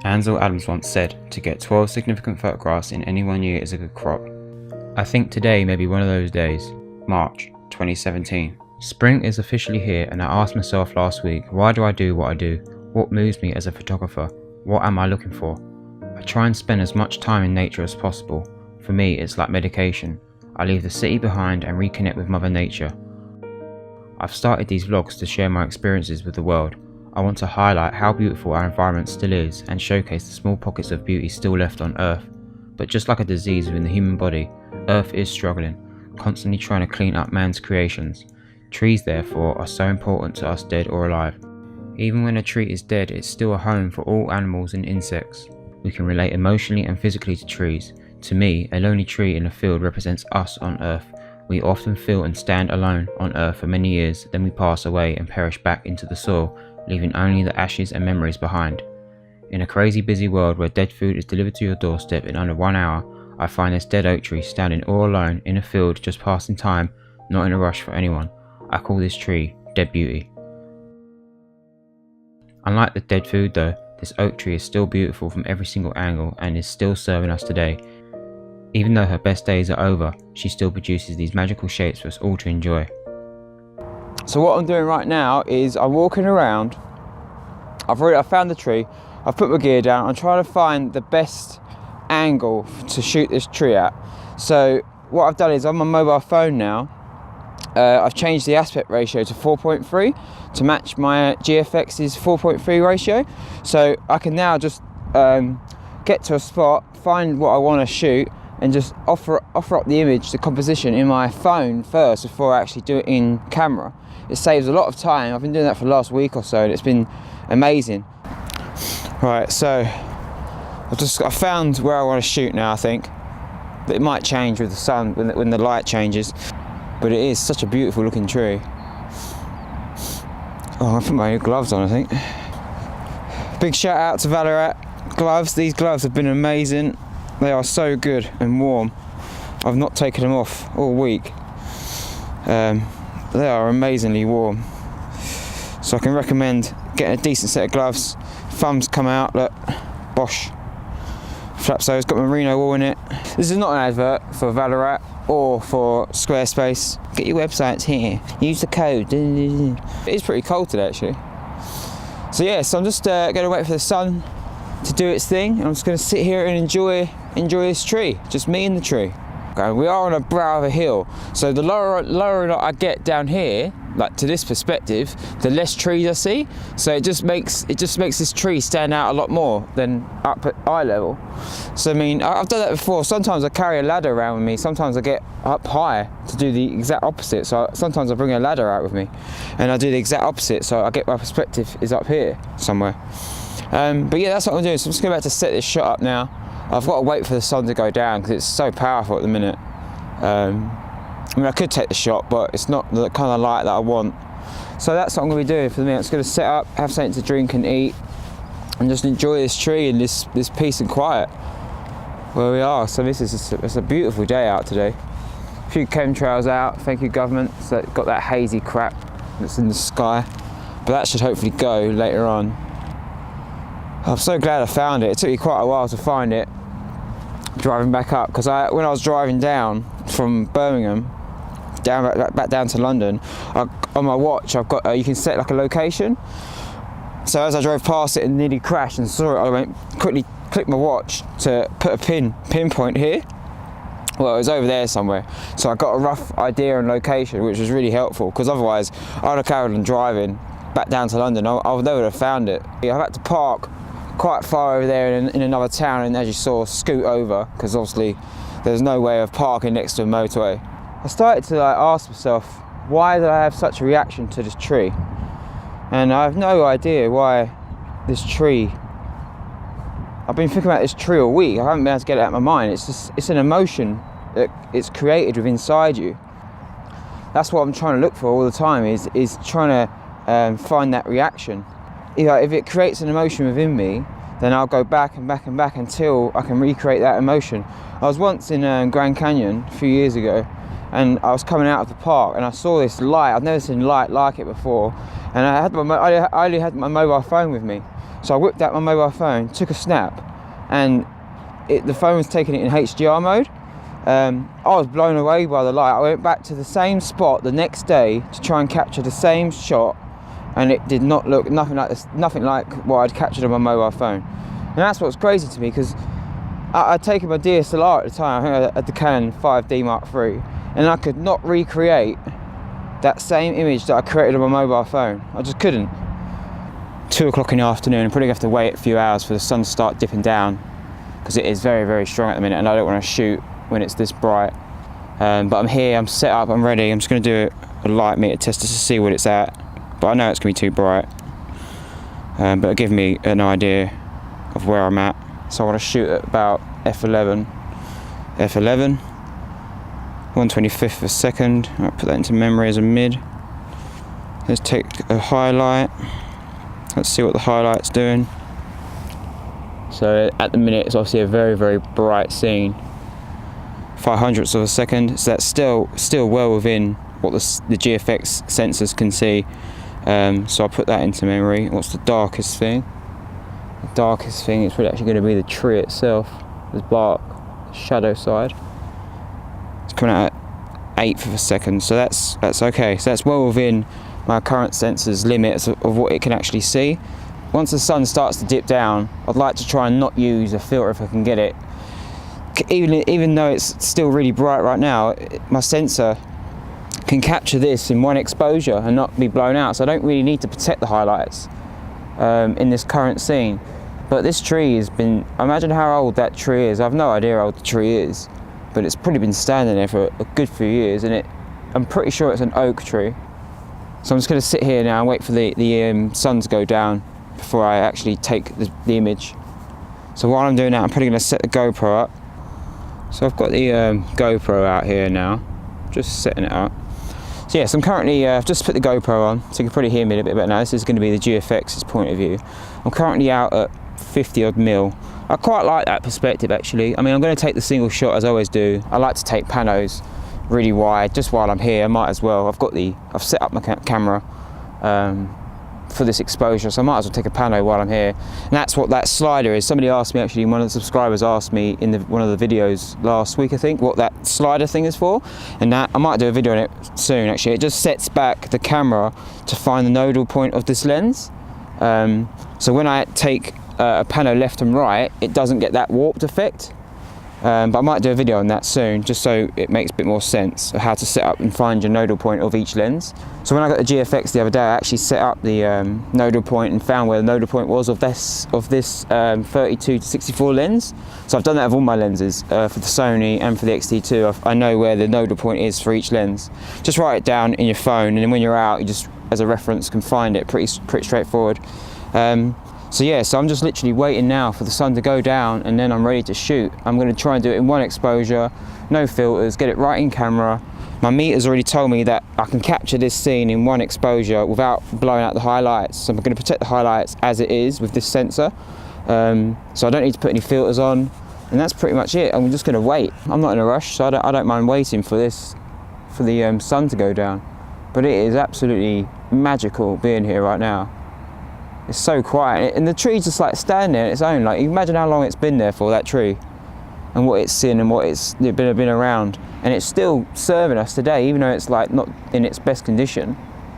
Ansel Adams once said, to get 12 significant photographs in any one year is a good crop. I think today may be one of those days. March 2017. Spring is officially here, and I asked myself last week, why do I do what I do? What moves me as a photographer? What am I looking for? I try and spend as much time in nature as possible. For me, it's like medication. I leave the city behind and reconnect with Mother Nature. I've started these vlogs to share my experiences with the world. I want to highlight how beautiful our environment still is and showcase the small pockets of beauty still left on Earth. But just like a disease within the human body, Earth is struggling, constantly trying to clean up man's creations. Trees, therefore, are so important to us, dead or alive. Even when a tree is dead, it's still a home for all animals and insects. We can relate emotionally and physically to trees. To me, a lonely tree in a field represents us on Earth. We often feel and stand alone on Earth for many years, then we pass away and perish back into the soil, leaving only the ashes and memories behind. In a crazy busy world where dead food is delivered to your doorstep in under 1 hour, I find this dead oak tree standing all alone in a field, just passing time, not in a rush for anyone. I call this tree Dead Beauty. Unlike the dead food though, this oak tree is still beautiful from every single angle and is still serving us today. Even though her best days are over, she still produces these magical shapes for us all to enjoy. So what I'm doing right now is I'm walking around. I found the tree, I've put my gear down, I'm trying to find the best angle to shoot this tree at. So what I've done is on my mobile phone now, I've changed the aspect ratio to 4.3 to match my GFX's 4.3 ratio. So I can now just get to a spot, find what I want to shoot, and just offer up the image, the composition in my phone first before I actually do it in camera. It saves a lot of time. I've been doing that for the last week or so and it's been amazing. Right, so I found where I want to shoot now. I think it might change with the sun when the light changes, but it is such a beautiful looking tree. Oh, I put my gloves on, I think. Big shout out to Ballarat gloves. These gloves have been amazing. They are so good and warm. I've not taken them off all week. They are amazingly warm. So I can recommend getting a decent set of gloves. Thumbs come out, look, Bosch. Flapso's got merino wool in it. This is not an advert for Ballarat or for Squarespace. Get your websites here. Use the code. It is pretty cold today actually. So yeah, so I'm just going to wait for the sun to do its thing. I'm just going to sit here and enjoy this tree, just me and the tree. Okay, we are on a brow of a hill, so the lower I get down here, like to this perspective, the less trees I see. So it just makes this tree stand out a lot more than up at eye level. So I mean, I've done that before. Sometimes I carry a ladder around with me. Sometimes I get up high to do the exact opposite. So sometimes I bring a ladder out with me, and I do the exact opposite. So I get my perspective is up here somewhere. But yeah, that's what I'm doing. So I'm just going to set this shot up now. I've got to wait for the sun to go down because it's so powerful at the minute. I mean, I could take the shot, but it's not the kind of light that I want. So that's what I'm going to be doing for the minute. I'm just going to set up, have something to drink and eat, and just enjoy this tree and this peace and quiet where we are. So it's a beautiful day out today. A few chemtrails out, thank you government. So got that hazy crap that's in the sky, but that should hopefully go later on. I'm so glad I found it. It took me quite a while to find it, driving back up, because when I was driving down from Birmingham back down to London, on my watch I've got you can set like a location. So as I drove past it and nearly crashed and saw it, I went quickly clicked my watch to put a pinpoint here. Well, it was over there somewhere, so I got a rough idea and location, which was really helpful, because otherwise I'd have carried on driving back down to London. I would never have found it. I've had to park quite far over there in another town, and as you saw, scoot over, because obviously there's no way of parking next to a motorway. I started to ask myself, why did I have such a reaction to this tree? And I have no idea why this tree. I've been thinking about this tree all week. I haven't been able to get it out of my mind. It's an emotion that it's created within inside you. That's what I'm trying to look for all the time, is trying to find that reaction. If it creates an emotion within me, then I'll go back and back and back until I can recreate that emotion. I was once in Grand Canyon a few years ago, and I was coming out of the park and I saw this light. I've never seen light like it before, and I only had my mobile phone with me, So I whipped out my mobile phone, took a snap, and the phone was taking it in HDR mode. I was blown away by the light. I went back to the same spot the next day to try and capture the same shot, and it did not look nothing like this, nothing like what I'd captured on my mobile phone. And that's what's crazy to me, because I'd taken my DSLR at the time. I think I had the Canon 5D Mark III, and I could not recreate that same image that I created on my mobile phone. I just couldn't. 2 o'clock in the afternoon, I'm probably going to have to wait a few hours for the sun to start dipping down, because it is very, very strong at the minute, and I don't want to shoot when it's this bright. But I'm here, I'm set up, I'm ready. I'm just going to do a light meter test just to see what it's at. But I know it's going to be too bright. But it'll give me an idea of where I'm at. So I want to shoot at about f11. 1/25 of a second. I'll put that into memory as a mid. Let's take a highlight. Let's see what the highlight's doing. So at the minute it's obviously a very, very bright scene. 0.05 of a second. So that's still well within what the GFX sensors can see. So I'll put that into memory. What's the darkest thing? The darkest thing is probably actually going to be the tree itself. The bark, shadow side. It's coming out at 1/8 of a second. So that's okay. So that's well within my current sensor's limits of what it can actually see. Once the sun starts to dip down, I'd like to try and not use a filter if I can get it. Even though it's still really bright right now, my sensor can capture this in one exposure and not be blown out, so I don't really need to protect the highlights in this current scene. But this tree has been, imagine how old that tree is. I have no idea how old the tree is, but it's probably been standing there for a good few years, and I'm pretty sure it's an oak tree. So I'm just going to sit here now and wait for the sun to go down before I actually take the image. So while I'm doing that, I'm probably going to set the GoPro up. So I've got the GoPro out here now, just setting it up. So yes, I'm currently, I've just put the GoPro on, so you can probably hear me a little bit better now. This is going to be the GFX's point of view. I'm currently out at 50 odd mil. I quite like that perspective actually. I mean, I'm going to take the single shot as I always do. I like to take panos really wide, just while I'm here. I might as well. I've set up my camera for this exposure, so I might as well take a pano while I'm here. And that's what that slider is. Somebody asked me actually, one of the subscribers asked me in one of the videos last week, I think, what that slider thing is for. And that I might do a video on it soon actually. It just sets back the camera to find the nodal point of this lens. So when I take a pano left and right, it doesn't get that warped effect. But I might do a video on that soon, just so it makes a bit more sense of how to set up and find your nodal point of each lens. So when I got the GFX the other day, I actually set up the nodal point and found where the nodal point was of this 32-64 lens. So I've done that with all my lenses, for the Sony and for the X-T2. I know where the nodal point is for each lens. Just write it down in your phone, and then when you're out, you just, as a reference, can find it. Pretty straightforward. So yeah, so I'm just literally waiting now for the sun to go down, and then I'm ready to shoot. I'm going to try and do it in one exposure, no filters, get it right in camera. My meter's already told me that I can capture this scene in one exposure without blowing out the highlights. So I'm going to protect the highlights as it is with this sensor. So I don't need to put any filters on, and that's pretty much it. I'm just going to wait. I'm not in a rush, so I don't mind waiting for the sun to go down. But it is absolutely magical being here right now. It's so quiet, and the tree's just like standing there on its own. Like, imagine how long it's been there for, that tree, and what it's seen and what it's been around, and it's still serving us today, even though it's like not in its best condition.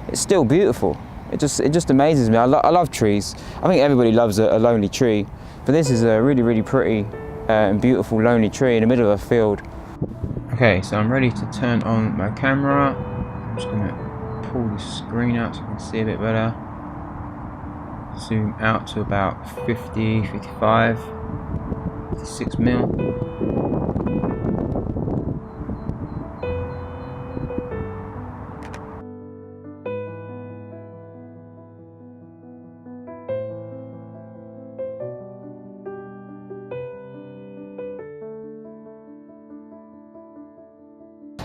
It's still beautiful. It just amazes me. I love trees. I think everybody loves a lonely tree, but this is a really, really pretty and beautiful lonely tree in the middle of a field. Okay, so I'm ready to turn on my camera. I'm just going to pull the screen out so I can see a bit better. Zoom out to about 50, 55, 56 mil.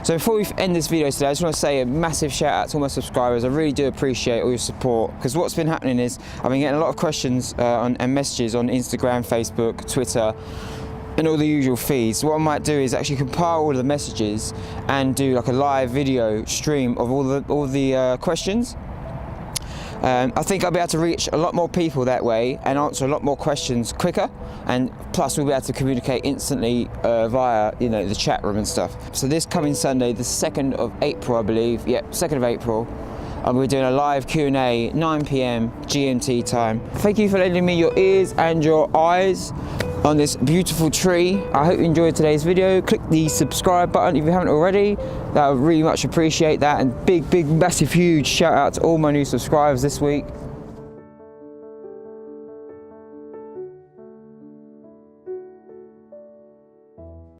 So before we end this video today, I just want to say a massive shout out to all my subscribers. I really do appreciate all your support, because what's been happening is I've been getting a lot of questions and messages on Instagram, Facebook, Twitter, and all the usual feeds. So what I might do is actually compile all of the messages and do like a live video stream of all the questions. I think I'll be able to reach a lot more people that way and answer a lot more questions quicker, and plus we'll be able to communicate instantly via, you know, the chat room and stuff. So this coming Sunday, the 2nd of April, I believe, yeah, 2nd of April, we're doing a live Q&A, 9 PM GMT time. Thank you for lending me your ears and your eyes on this beautiful tree. I hope you enjoyed today's video. Click the subscribe button if you haven't already. That would really much appreciate that. And big, massive, huge shout out to all my new subscribers this week.